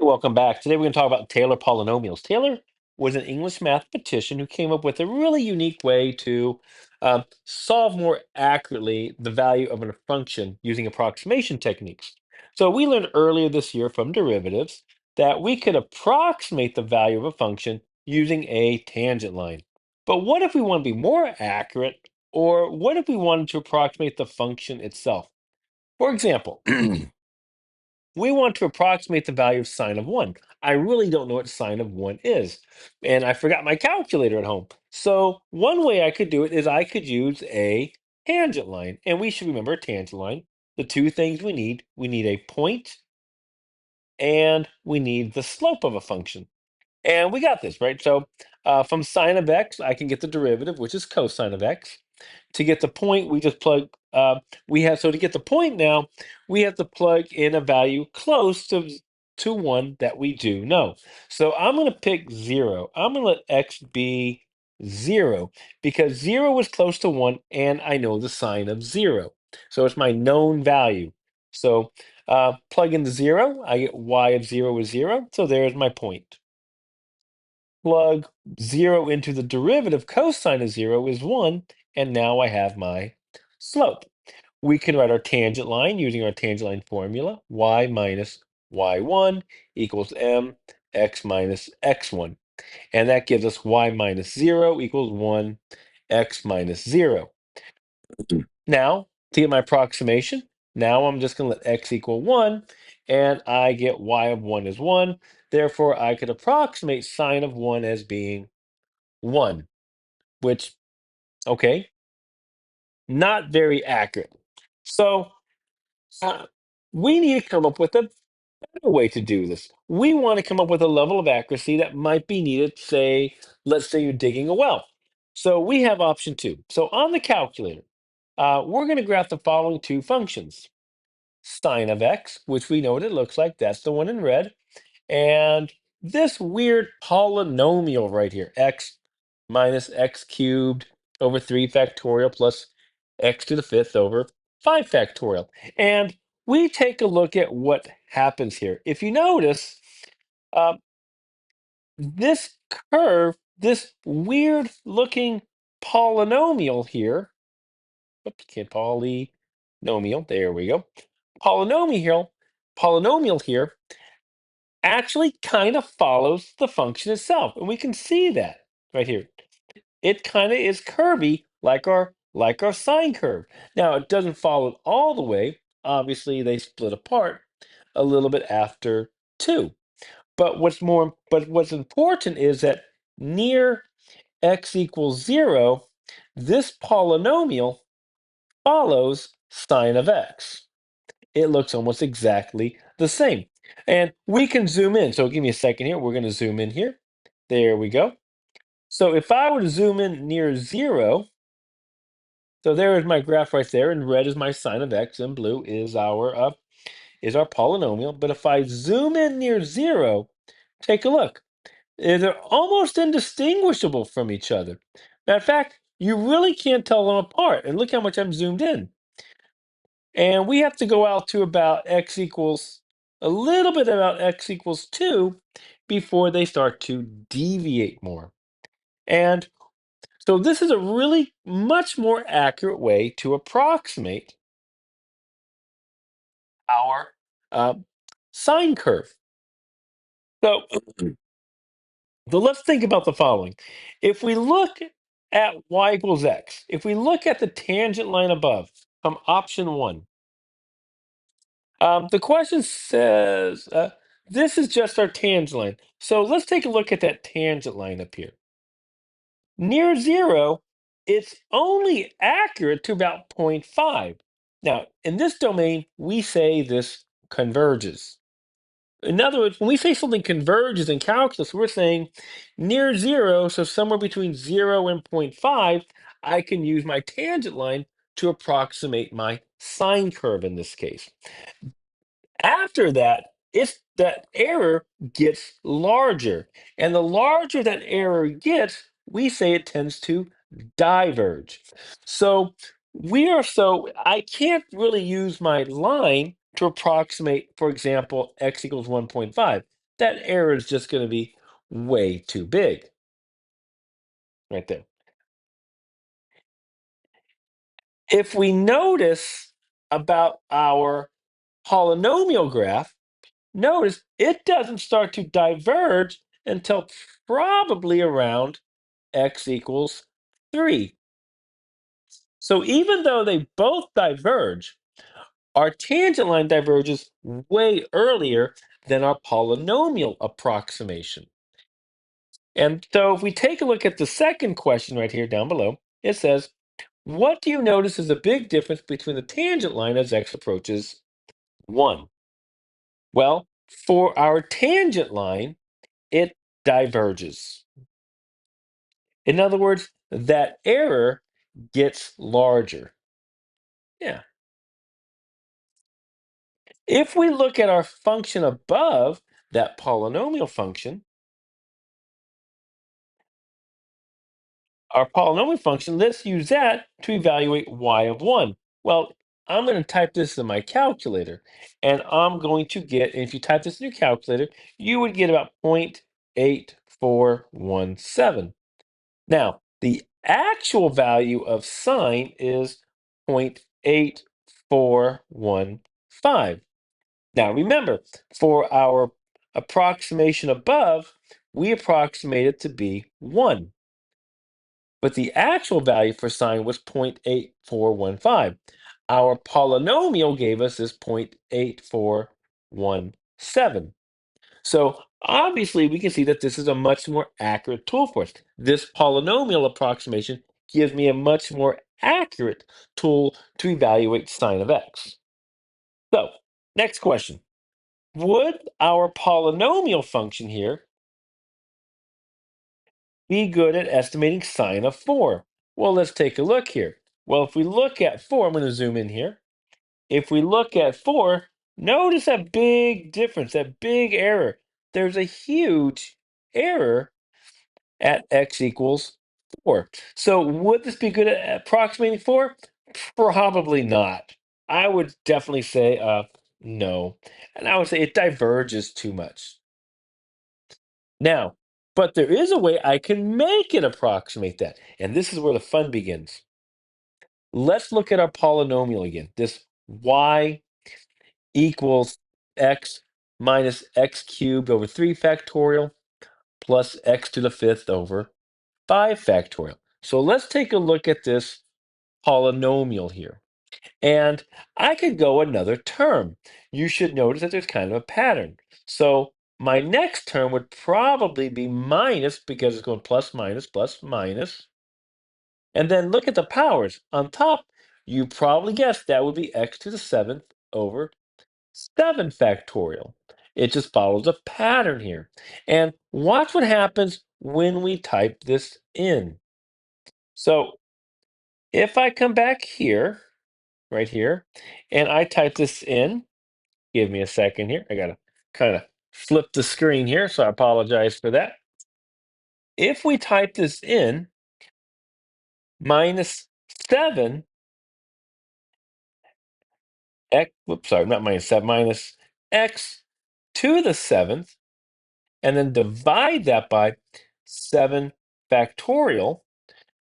Welcome back. Today we're going to talk about Taylor polynomials. Taylor was an English mathematician who came up with a really unique way to solve more accurately the value of a function using approximation techniques. So we learned earlier this year from derivatives that we could approximate the value of a function using a tangent line. But what if we want to be more accurate, or what if we wanted to approximate the function itself? For example, we want to approximate the value of sine of 1. I really don't know what sine of 1 is, and I forgot my calculator at home. So one way I could do it is I could use a tangent line, and we should remember a tangent line. The two things we need a point and we need the slope of a function. And we got this, right? So from sine of x, I can get the derivative, which is cosine of x. To get the point, we just plug, so to get the point now, we have to plug in a value close to 1 that we do know. So I'm going to pick 0. I'm going to let x be 0 because 0 is close to 1 and I know the sign of 0. So it's my known value. So plug in the 0, I get y of 0 is 0. So there's my point. Plug 0 into the derivative cosine of 0 is 1, and now I have my slope. We can write our tangent line using our tangent line formula. Y minus y1 equals mx minus x1. And that gives us y minus 0 equals 1, x minus 0. Now, to get my approximation, now I'm just going to let x equal 1, and I get y of 1 is 1. Therefore, I could approximate sine of 1 as being 1, which, okay, not very accurate. So uh, we need to come up with a better way to do this. We want to come up with a level of accuracy that might be needed, say, let's say you're digging a well. So we have option 2. So on the calculator, we're going to graph the following two functions. Sine of x, which we know what it looks like. That's the one in red. And this weird polynomial right here, x minus x cubed over 3 factorial plus x to the fifth over 5 factorial. And we take a look at what happens here. If you notice, uh, this curve, this weird looking polynomial here, oops, can't polynomial, there we go. Polynomial here actually kind of follows the function itself. And we can see that right here. It kind of is curvy like our sine curve. Now it doesn't follow it all the way. Obviously, they split apart a little bit after 2. But what's important is that near x equals 0, this polynomial follows sine of x. It looks almost exactly the same. And we can zoom in. So give me a second here. We're going to zoom in here. There we go. So if I were to zoom in near 0, so there is my graph right there, and red is my sine of x, and blue is our polynomial. But if I zoom in near 0, take a look. They're almost indistinguishable from each other. Matter of fact, you really can't tell them apart. And look how much I'm zoomed in. And we have to go out to about x equals a little bit about x equals 2 before they start to deviate more. And so this is a really much more accurate way to approximate our uh, sine curve. So, so let's think about the following. If we look at y equals x, if we look at the tangent line above from option 1, the question says, this is just our tangent line. So let's take a look at that tangent line up here. Near 0, it's only accurate to about 0.5. Now, in this domain, we say this converges. In other words, when we say something converges in calculus, we're saying near 0, so somewhere between 0 and 0.5, I can use my tangent line to approximate my sine curve in this case. After that, if that error gets larger, and the larger that error gets, we say it tends to diverge. So I can't really use my line to approximate, for example, x equals 1.5. that error is just going to be way too big right there. If we notice about our polynomial graph, notice it doesn't start to diverge until probably around x equals 3. So even though they both diverge, our tangent line diverges way earlier than our polynomial approximation. And so if we take a look at the second question right here down below, it says, what do you notice is a big difference between the tangent line as x approaches 1? Well, for our tangent line, it diverges. In other words, that error gets larger. Yeah. If we look at our function above, that polynomial function, our polynomial function, let's use that to evaluate y of 1. Well, I'm going to type this in my calculator, and I'm going to get, and if you type this in your calculator, you would get about 0.8417. Now, the actual value of sine is 0.8415. Now, remember, for our approximation above, we approximate it to be 1. But the actual value for sine was 0.8415. Our polynomial gave us this 0.8417. So obviously, we can see that this is a much more accurate tool for us. This polynomial approximation gives me a much more accurate tool to evaluate sine of x. So, next question. Would our polynomial function here be good at estimating sine of 4? Well, let's take a look here. Well, if we look at 4, I'm going to zoom in here. If we look at 4, notice that big difference, that big error. There's a huge error at x equals 4. So would this be good at approximating 4? Probably not. I would definitely say no. And I would say it diverges too much. Now, but there is a way I can make it approximate that. And this is where the fun begins. Let's look at our polynomial again. This y equals x minus x cubed over 3 factorial plus x to the 5th over 5 factorial. So let's take a look at this polynomial here. And I could go another term. You should notice that there's kind of a pattern. So my next term would probably be minus because it's going plus minus plus minus. And then look at the powers. On top, you probably guessed that would be x to the 7th over 7 factorial. It just follows a pattern here. And watch what happens when we type this in. So if I come back here, right here, and I type this in, give me a second here. I gotta kind of flip the screen here, so I apologize for that. If we type this in, minus 7 x, whoops, sorry, not minus 7, minus x to the 7th, and then divide that by 7 factorial.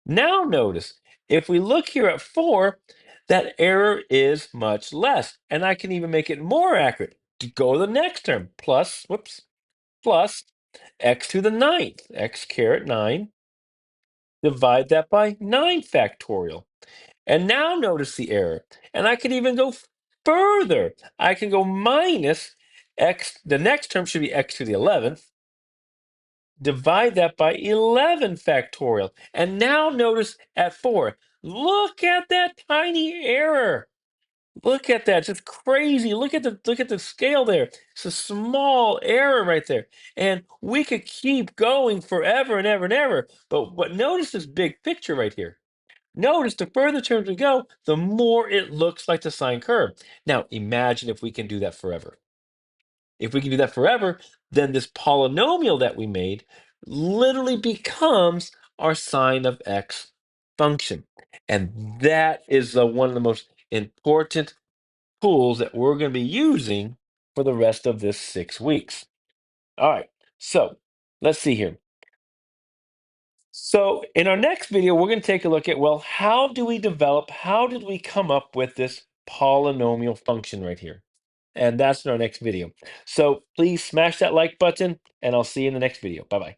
Now notice, if we look here at 4, that error is much less. And I can even make it more accurate. To go to the next term, plus, whoops, plus x to the 9th, x caret 9, divide that by 9 factorial. And now notice the error. And I can even go further. I can go minus x, the next term should be x to the 11th, divide that by 11 factorial. And now notice at 4, look at that tiny error. Look at that, just crazy. Look at the scale there. It's a small error right there. And we could keep going forever and ever and ever. But notice this big picture right here. Notice the further terms we go, the more it looks like the sine curve. Now imagine if we can do that forever. If we can do that forever, then this polynomial that we made literally becomes our sine of x function. And that is one of the most important tools that we're going to be using for the rest of this 6 weeks. All right, so let's see here. So in our next video, we're going to take a look at, well, how did we come up with this polynomial function right here? And that's in our next video. So please smash that like button, and I'll see you in the next video. Bye-bye.